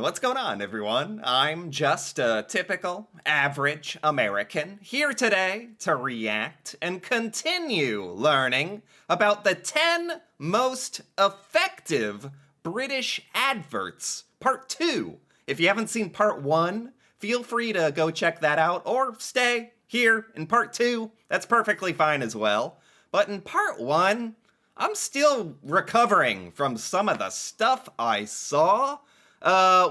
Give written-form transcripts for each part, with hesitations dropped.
What's going on, everyone? I'm just a typical, average American here today to react and continue learning about the 10 most effective British adverts. Part 2. If you haven't seen Part 1, feel free to go check that out or stay here in Part 2. That's perfectly fine as well. But in Part 1, I'm still recovering from some of the stuff I saw.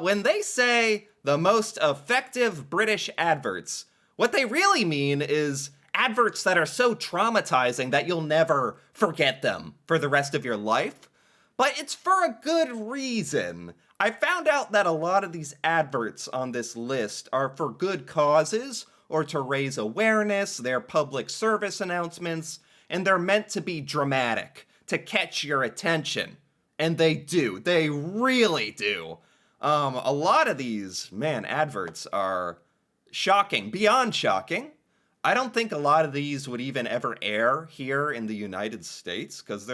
When they say the most effective British adverts, what they really mean is adverts that are so traumatizing that you'll never forget them for the rest of your life. But it's for a good reason. I found out that a lot of these adverts on this list are for good causes or to raise awareness, they're public service announcements, and they're meant to be dramatic, to catch your attention. And they do. They really do. A lot of these, adverts are shocking, beyond shocking. I don't think a lot of these would even ever air here in the United States, because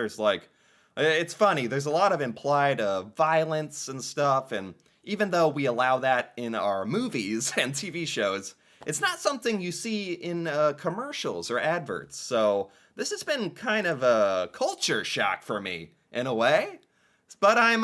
it's funny, there's a lot of implied violence and stuff, and even though we allow that in our movies and TV shows, it's not something you see in commercials or adverts. So this has been kind of a culture shock for me, in a way. But I'm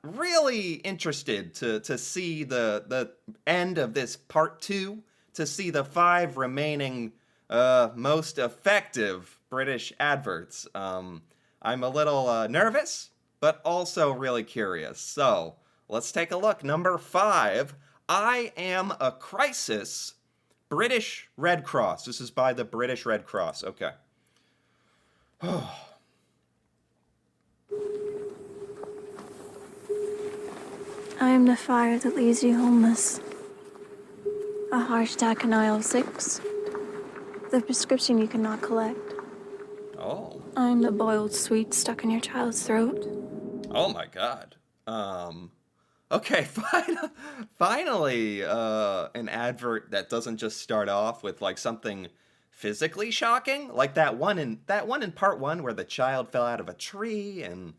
really interested to see the end of this part 2, to see the 5 remaining most effective British adverts. I'm a little nervous, but also really curious. So let's take a look. Number 5, I Am a Crisis, British Red Cross. This is by the British Red Cross. Okay. I am the fire that leaves you homeless. A heart attack in aisle 6. The prescription you cannot collect. Oh. I am the boiled sweet stuck in your child's throat. Oh my god. Okay, finally, an advert that doesn't just start off with like something physically shocking, like that one in part 1 where the child fell out of a tree, and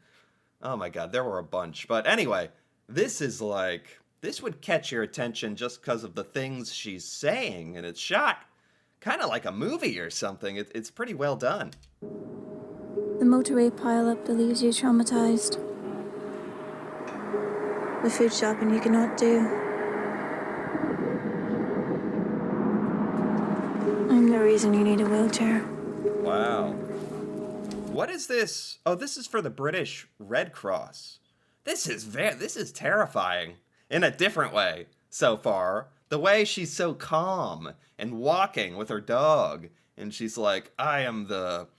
oh my god, there were a bunch. But anyway, this would catch your attention just because of the things she's saying, and it's shot kind of like a movie or something. It's pretty well done. The motorway pileup that leaves you traumatized. The food shopping you cannot do. I'm the reason you need a wheelchair. Wow. What is this? Oh, this is for the British Red Cross. This is terrifying in a different way so far. The way she's so calm and walking with her dog, and she's like, I am the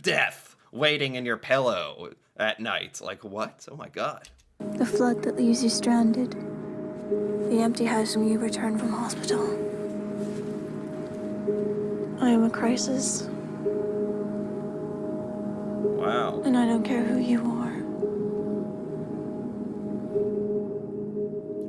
death waiting in your pillow at night. Like, what? Oh my god. The flood that leaves you stranded. The empty house when you return from hospital. I am a crisis. Wow. And I don't care who you are.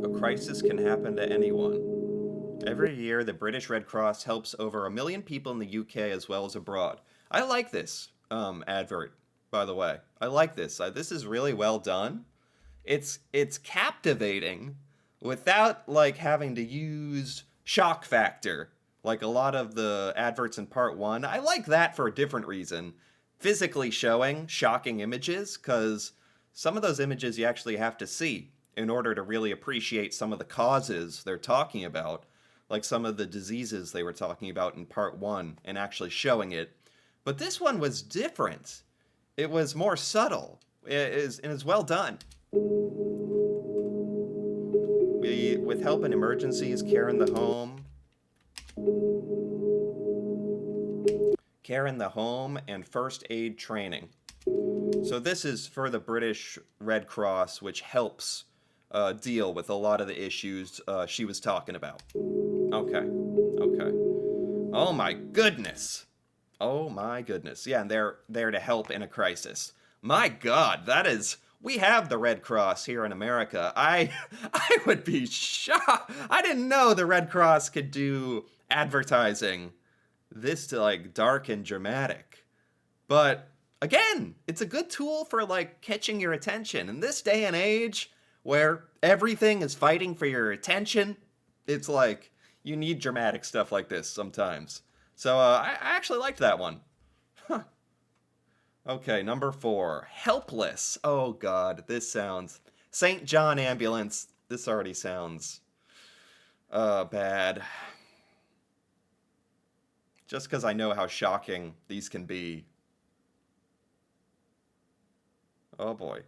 A crisis can happen to anyone. Every year, the British Red Cross helps over 1 million people in the UK as well as abroad. I like this advert, by the way. I like this. This is really well done. It's captivating without like having to use shock factor like a lot of the adverts in part 1. I like that for a different reason. Physically showing shocking images, because some of those images you actually have to see in order to really appreciate some of the causes they're talking about, like some of the diseases they were talking about in part 1 and actually showing it. But this one was different. It was more subtle. It is well done. With help in emergencies, care in the home, and first aid training. So this is for the British Red Cross, which helps deal with a lot of the issues she was talking about. Okay. Oh my goodness. Yeah, and they're there to help in a crisis. My god, we have the Red Cross here in America. I would be shocked. I didn't know the Red Cross could do advertising this like dark and dramatic. But again, it's a good tool for like catching your attention in this day and age where everything is fighting for your attention. It's like you need dramatic stuff like this sometimes. So I actually liked that one. Huh. Okay, number 4, Helpless. Oh God, this sounds... St. John Ambulance. This already sounds bad. Just because I know how shocking these can be. Oh boy.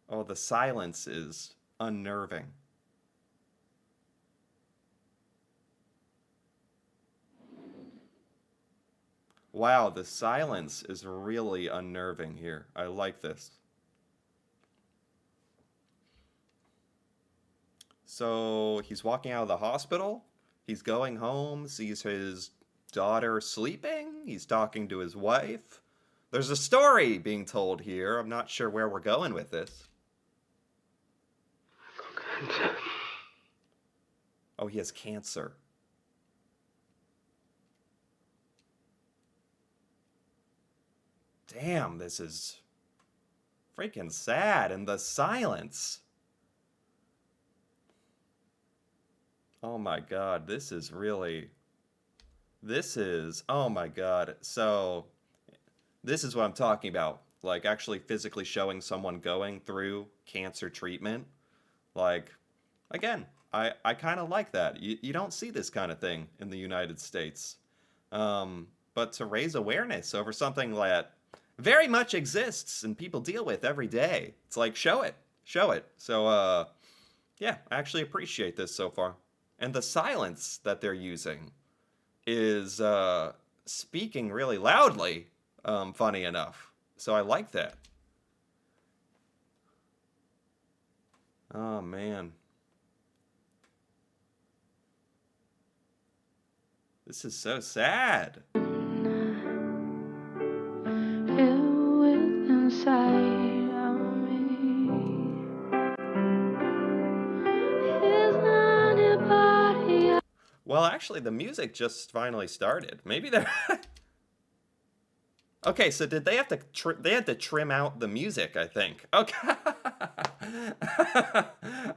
Oh, the silence is unnerving. Wow, the silence is really unnerving here. I like this. So he's walking out of the hospital. He's going home, sees his daughter sleeping. He's talking to his wife. There's a story being told here. I'm not sure where we're going with this. Oh, he has cancer. Damn, this is freaking sad. And the silence. Oh my God, this is really... oh my God. So, this is what I'm talking about. Like, actually physically showing someone going through cancer treatment. Like, again, I kind of like that. You don't see this kind of thing in the United States. But to raise awareness over something that very much exists and people deal with every day, it's like, show it. Show it. So, yeah, I actually appreciate this so far. And the silence that they're using is speaking really loudly, funny enough. So I like that. Oh, man. This is so sad. Well, actually, the music just finally started. Maybe they're... Okay, so did they have to they had to trim out the music, I think. Okay.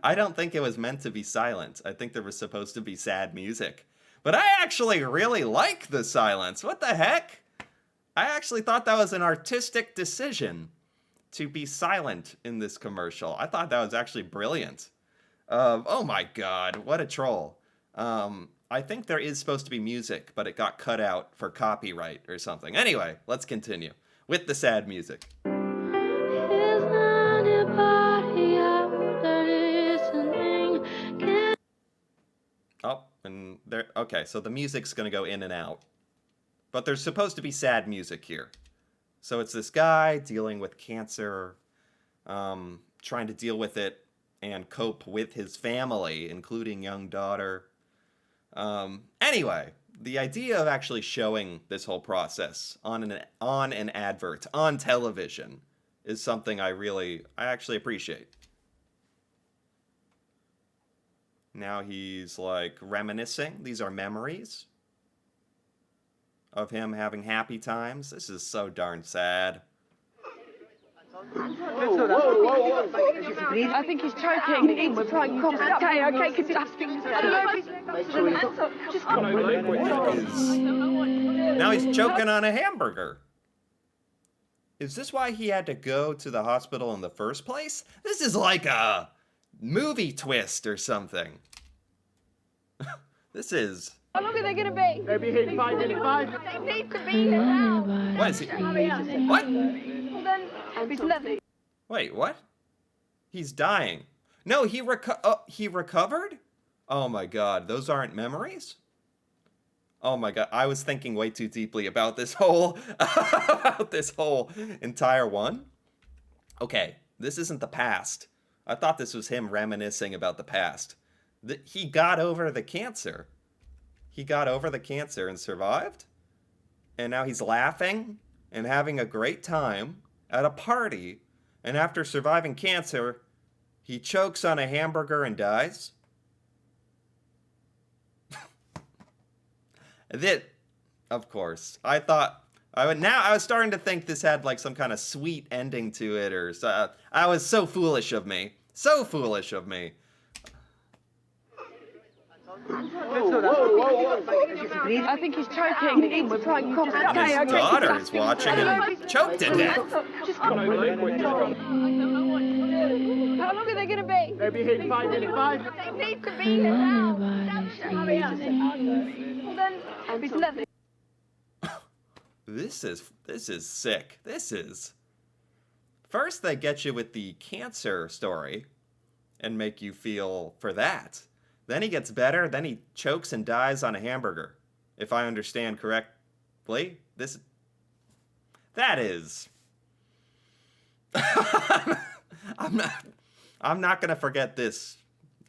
I don't think it was meant to be silent. I think there was supposed to be sad music. But I actually really like the silence. What the heck? I actually thought that was an artistic decision to be silent in this commercial. I thought that was actually brilliant. Oh my God, what a troll. I think there is supposed to be music, but it got cut out for copyright or something. Anyway, let's continue with the sad music. Oh, and there, okay, so the music's gonna go in and out. But there's supposed to be sad music here. So it's this guy dealing with cancer, trying to deal with it and cope with his family, including young daughter. Anyway, the idea of actually showing this whole process on an advert, on television, is something I actually appreciate. Now he's like reminiscing. These are memories of him having happy times. This is so darn sad. I think he's choking. He needs to try and cough. Okay, because Now he's choking on a hamburger. Is this why he had to go to the hospital in the first place? This is like a movie twist or something. This is... How long are they going to be? Maybe hit 5 minutes. They need to be here now. What is he? What? Well then, he's lovely. Wait, what? He's dying. No, he recovered? Oh my God, those aren't memories? Oh my God, I was thinking way too deeply about this whole entire one. Okay, this isn't the past. I thought this was him reminiscing about the past. He got over the cancer. He got over the cancer and survived. And now he's laughing and having a great time at a party. And after surviving cancer, he chokes on a hamburger and dies. That, of course, I was starting to think this had like some kind of sweet ending to it, or I was so foolish of me. So foolish of me. I think he's choking. He needs to try and cough. And his daughter is watching him choke to death. How long are they going to be? They'll be here in 5 minutes. They need to be here now. Hurry up. Well then, it's nothing. This is sick. First they get you with the cancer story and make you feel for that. Then he gets better, then he chokes and dies on a hamburger. If I understand correctly, that is I'm not going to forget this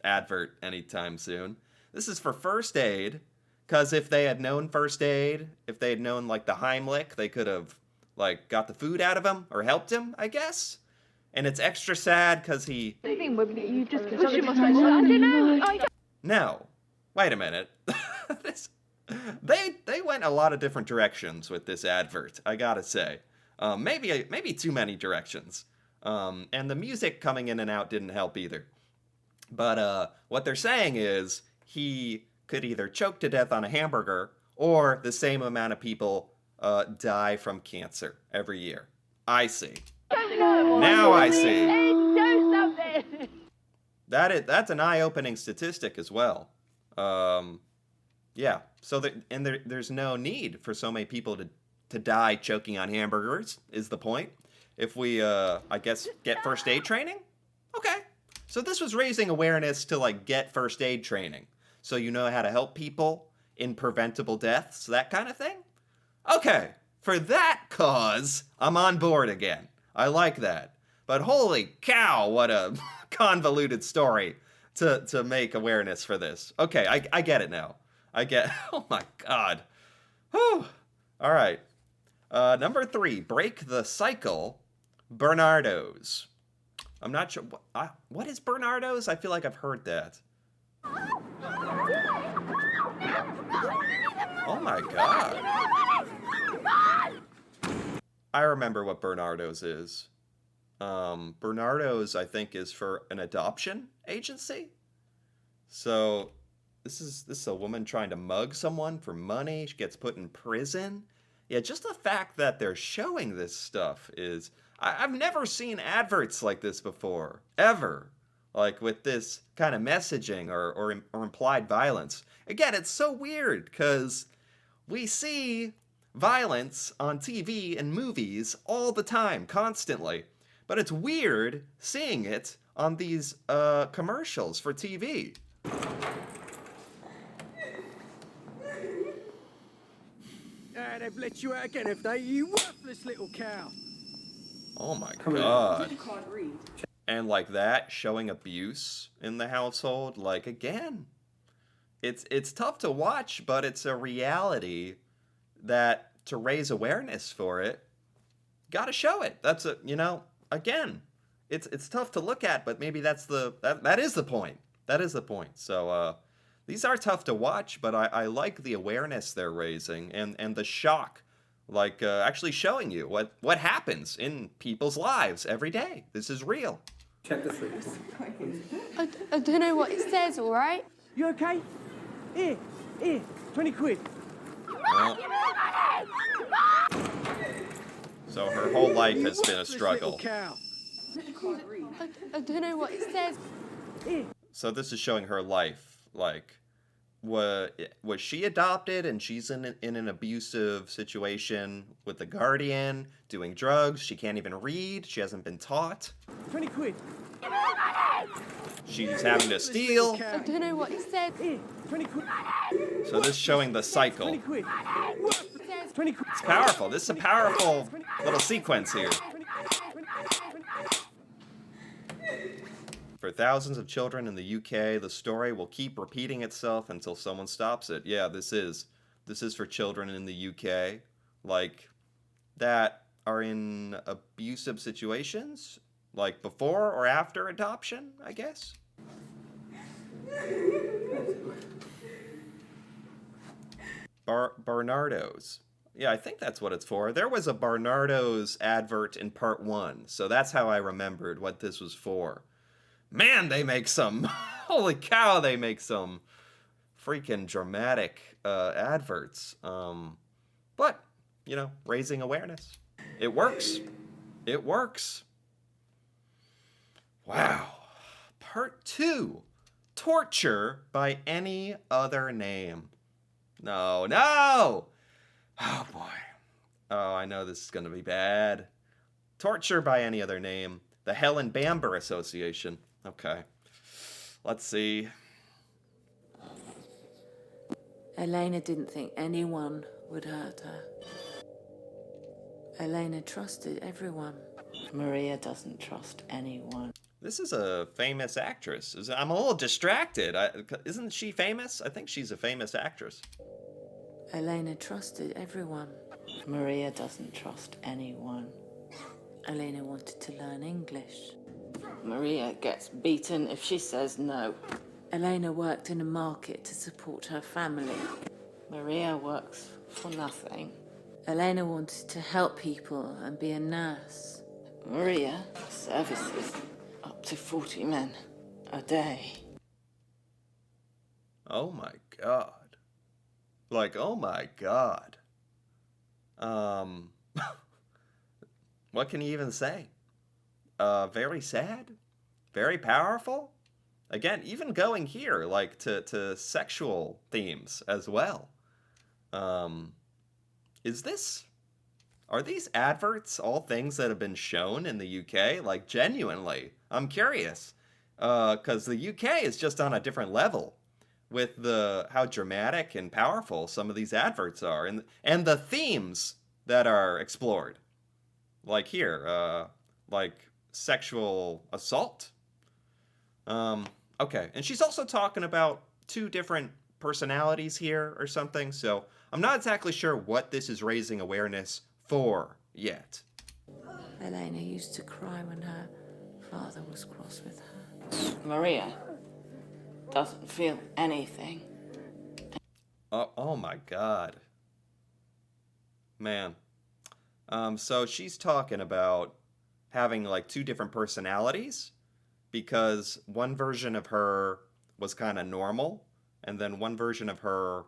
advert anytime soon. This is for first aid. Because if they had known first aid, if they had known, like, the Heimlich, they could have, like, got the food out of him or helped him, I guess. And it's extra sad because he... You just push him off. I don't know. No. Wait a minute. They went a lot of different directions with this advert, I gotta say. Maybe too many directions. And the music coming in and out didn't help either. But what they're saying is he could either choke to death on a hamburger or the same amount of people die from cancer every year. I see. Now I see. Do something. That's an eye-opening statistic as well. Yeah. So there's no need for so many people to die choking on hamburgers, is the point. If we, I guess, get first aid training? Okay. So this was raising awareness to, like, get first aid training. So you know how to help people in preventable deaths, that kind of thing? Okay, for that cause, I'm on board again. I like that. But holy cow, what a convoluted story to make awareness for this. Okay, I get it now. Oh my God. Whew. All right. Number 3, break the cycle, Bernardo's. I'm not sure, what is Bernardo's? I feel like I've heard that. Oh my God. I remember what Bernardo's is. Bernardo's, I think, is for an adoption agency. So this is a woman trying to mug someone for money. She gets put in prison. Yeah, just the fact that they're showing this stuff is... I've never seen adverts like this before, ever. Like with this kind of messaging or implied violence. Again, it's so weird because we see violence on TV and movies all the time, constantly. But it's weird seeing it on these commercials for TV. They've let you out again, have they? You worthless little cow. Oh my God. And like that, showing abuse in the household, like again, it's tough to watch, but it's a reality that to raise awareness for it, gotta show it. That's again, it's tough to look at, but maybe that is the point. That is the point. So these are tough to watch, but I like the awareness they're raising and the shock, like actually showing you what happens in people's lives every day. This is real. Check the sleeves. I don't know what it says, all right? You okay? Here, 20 quid. Well, so her whole life has been a struggle. I don't know what it says. So this is showing her life, like, was she adopted and she's in an abusive situation with the guardian, doing drugs, she can't even read, she hasn't been taught. 20 quid. She's having to steal. I don't know what it says. 20 quid. So this is showing the cycle. 20 quid. 20 quid. It's powerful. This is a powerful little sequence here. For thousands of children in the UK, the story will keep repeating itself until someone stops it. Yeah, this is for children in the UK, like, that are in abusive situations, like before or after adoption, I guess. Bernardo's. Yeah, I think that's what it's for. There was a Bernardo's advert in part 1, so that's how I remembered what this was for. Man, they make some, holy cow, they make some freaking dramatic adverts. But, you know, raising awareness. It works. It works. Wow. Part 2. Torture by any other name. No, no! Oh, boy. Oh, I know this is going to be bad. Torture by any other name. The Helen Bamber Association. Okay. Let's see. Elena didn't think anyone would hurt her. Elena trusted everyone. Maria doesn't trust anyone. This is a famous actress. I'm a little distracted. Isn't she famous? I think she's a famous actress. Elena trusted everyone. Maria doesn't trust anyone. Elena wanted to learn English. Maria gets beaten if she says no. Elena worked in a market to support her family. Maria works for nothing. Elena wanted to help people and be a nurse. Maria services up to 40 men a day. Oh my god. Like, oh my god. What can you even say? Very sad? Very powerful? Again, even going here, like, to sexual themes as well. Are these adverts all things that have been shown in the UK? Like, genuinely, I'm curious. Because the UK is just on a different level with how dramatic and powerful some of these adverts are, and the themes that are explored. Like here, like sexual assault. Okay, and she's also talking about 2 different personalities here or something, so I'm not exactly sure what this is raising awareness for yet. Elena used to cry when her father was cross with her. Maria doesn't feel anything. Oh my god. Man. So she's talking about having like 2 different personalities because one version of her was kind of normal and then one version of her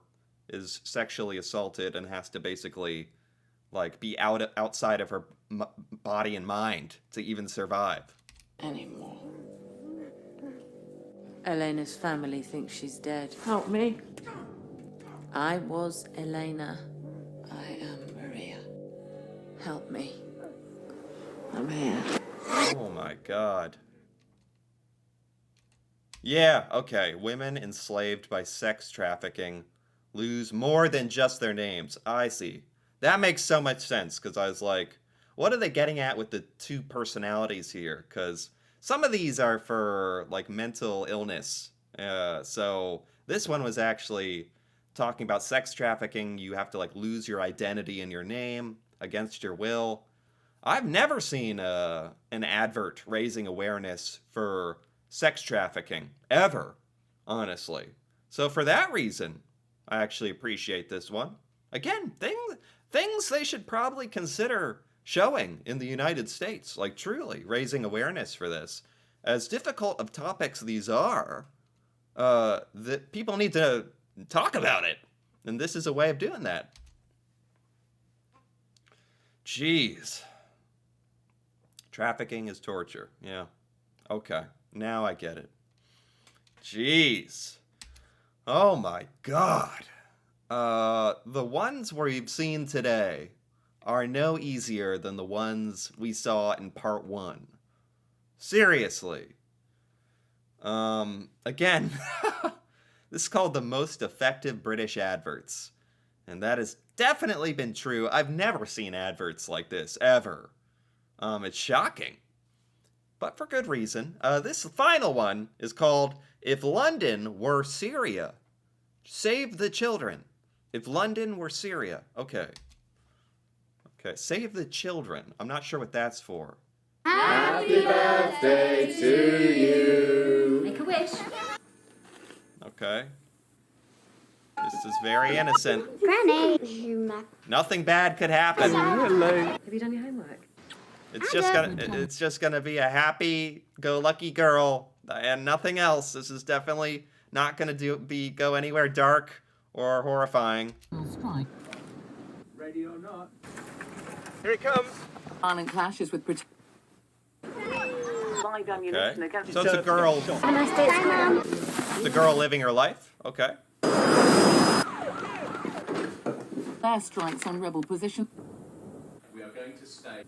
is sexually assaulted and has to basically like be outside of her body and mind to even survive. Anymore. Elena's family thinks she's dead. Help me. I was Elena. I am Maria. Help me. I'm here. Oh my god. Yeah, okay. Women enslaved by sex trafficking lose more than just their names. I see. That makes so much sense, because I was like, what are they getting at with the 2 personalities here? Because some of these are for, like, mental illness. So this one was actually talking about sex trafficking. You have to, like, lose your identity and your name against your will. I've never seen an advert raising awareness for sex trafficking, ever, honestly. So for that reason, I actually appreciate this one. Again, things they should probably consider showing in the United States, like truly raising awareness for this. As difficult of topics these are, that people need to talk about it. And this is a way of doing that. Jeez. Trafficking is torture. Yeah. Okay. Now I get it. Jeez. Oh my god. The ones we've seen today are no easier than the ones we saw in part 1. Seriously. Again, this is called the most effective British adverts. And that has definitely been true. I've never seen adverts like this, ever. It's shocking. But for good reason. This final one is called If London Were Syria. Save the Children. If London were Syria. Okay. Okay, save the children. I'm not sure what that's for. Happy birthday to you. Make a wish. Okay. This is very innocent. Granny. Nothing bad could happen. Hello. Have you done your homework? It's just gonna be a happy-go-lucky girl and nothing else. This is definitely not going to go anywhere dark or horrifying. Ready or not? Here it comes. Violent clashes with British. Okay. So it's a girl. It's a girl living her life. Okay. Airstrikes on rebel position. We are going to stay.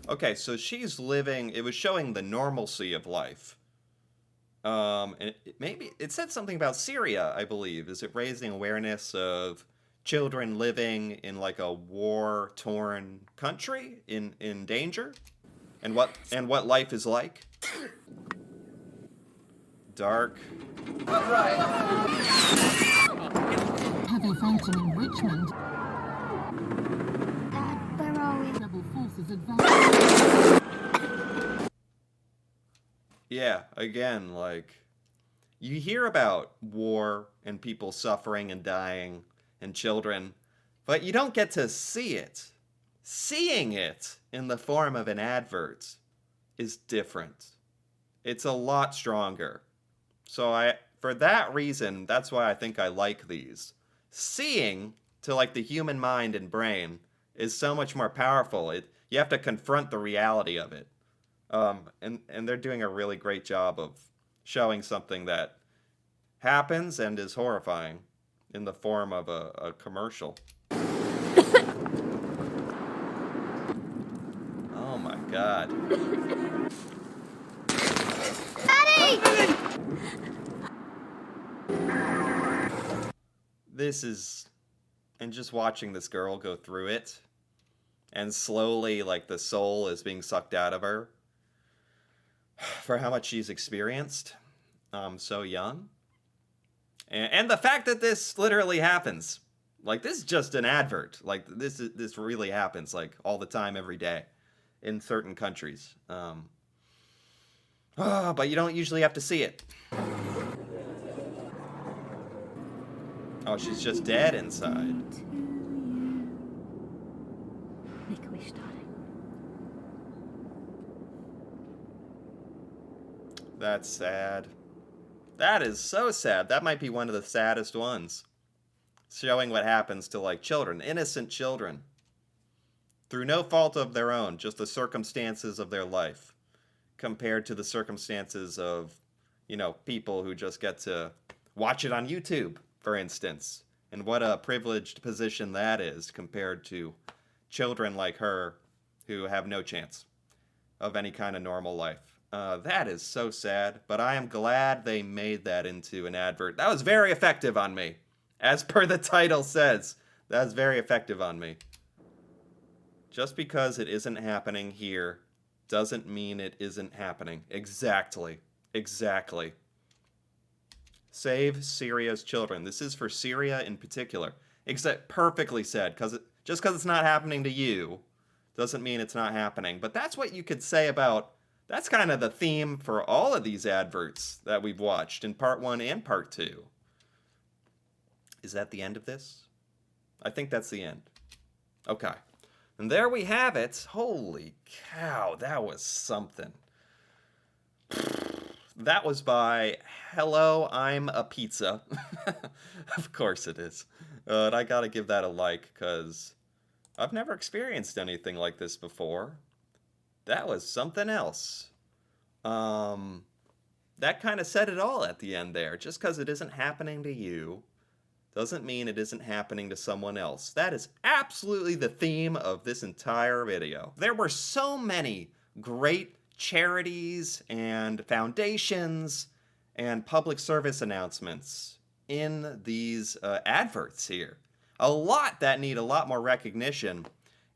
Okay, so she's living. It was showing the normalcy of life. And maybe it said something about Syria, I believe. Is it raising awareness of children living in like a war-torn country in danger, and what life is like? Dark. Heavy fighting in Richmond. Dad, where are we? Rebel forces advanced. Yeah, again, like, you hear about war and people suffering and dying and children, but you don't get to see it. Seeing it in the form of an advert is different. It's a lot stronger. So for that reason, that's why I think I like these. Seeing to like the human mind and brain is so much more powerful. You have to confront the reality of it. And they're doing a really great job of showing something that happens and is horrifying in the form of a commercial. Oh my God. Daddy! This is, and just watching this girl go through it, and slowly, like, the soul is being sucked out of her for how much she's experienced, so young. And the fact that this literally happens, like, this is just an advert. Like, this really happens, like, all the time, every day, in certain countries. But you don't usually have to see it. Oh, she's just dead inside. Make a wish, darling. That's sad. That is so sad. That might be one of the saddest ones. Showing what happens to, like, children, innocent children. Through no fault of their own, just the circumstances of their life. Compared to the circumstances of, people who just get to watch it on YouTube, for instance. And what a privileged position that is compared to children like her who have no chance of any kind of normal life. That is so sad, but I am glad they made that into an advert. That was very effective on me. As per the title says, that was very effective on me. Just because it isn't happening here doesn't mean it isn't happening. Exactly. Save Syria's children. This is for Syria in particular. Except perfectly said, just because it's not happening to you doesn't mean it's not happening. But that's what you could say about, that's kind of the theme for all of these adverts that we've watched in part 1 and part 2. Is that the end of this? I think that's the end. Okay. And there we have it. Holy cow, that was something. That was by Hello, I'm a Pizza. Of course it is. And I gotta give that a like, because I've never experienced anything like this before. That was something else. That kind of said it all at the end there. Just because it isn't happening to you doesn't mean it isn't happening to someone else. That is absolutely the theme of this entire video. There were so many great charities and foundations and public service announcements in these adverts here. A lot that need a lot more recognition.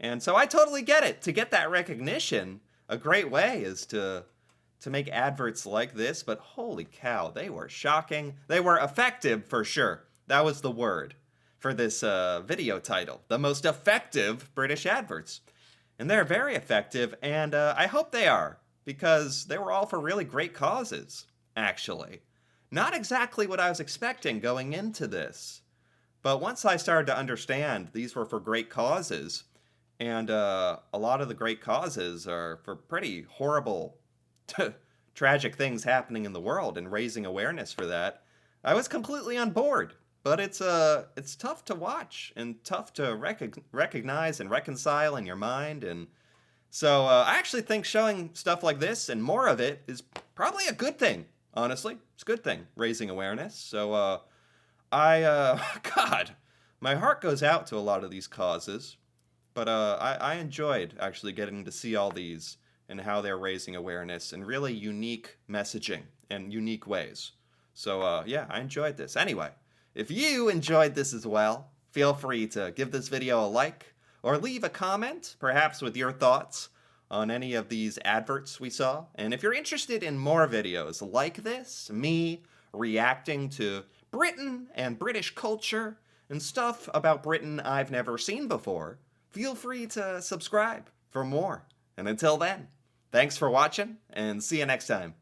And so I totally get it. To get that recognition, a great way is to make adverts like this. But holy cow, they were shocking. They were effective for sure. That was the word for this video title. The most effective British adverts. And they're very effective, and I hope they are, because they were all for really great causes, actually. Not exactly what I was expecting going into this. But once I started to understand these were for great causes, And a lot of the great causes are for pretty horrible, tragic things happening in the world, and raising awareness for that. I was completely on board, but it's tough to watch and tough to recognize and reconcile in your mind. And so I actually think showing stuff like this and more of it is probably a good thing. Honestly, it's a good thing, raising awareness. So God, my heart goes out to a lot of these causes. But I enjoyed actually getting to see all these and how they're raising awareness in really unique messaging and unique ways. So yeah, I enjoyed this. Anyway, if you enjoyed this as well, feel free to give this video a like or leave a comment, perhaps with your thoughts on any of these adverts we saw. And if you're interested in more videos like this, me reacting to Britain and British culture and stuff about Britain I've never seen before, feel free to subscribe for more. And until then, thanks for watching, and see you next time.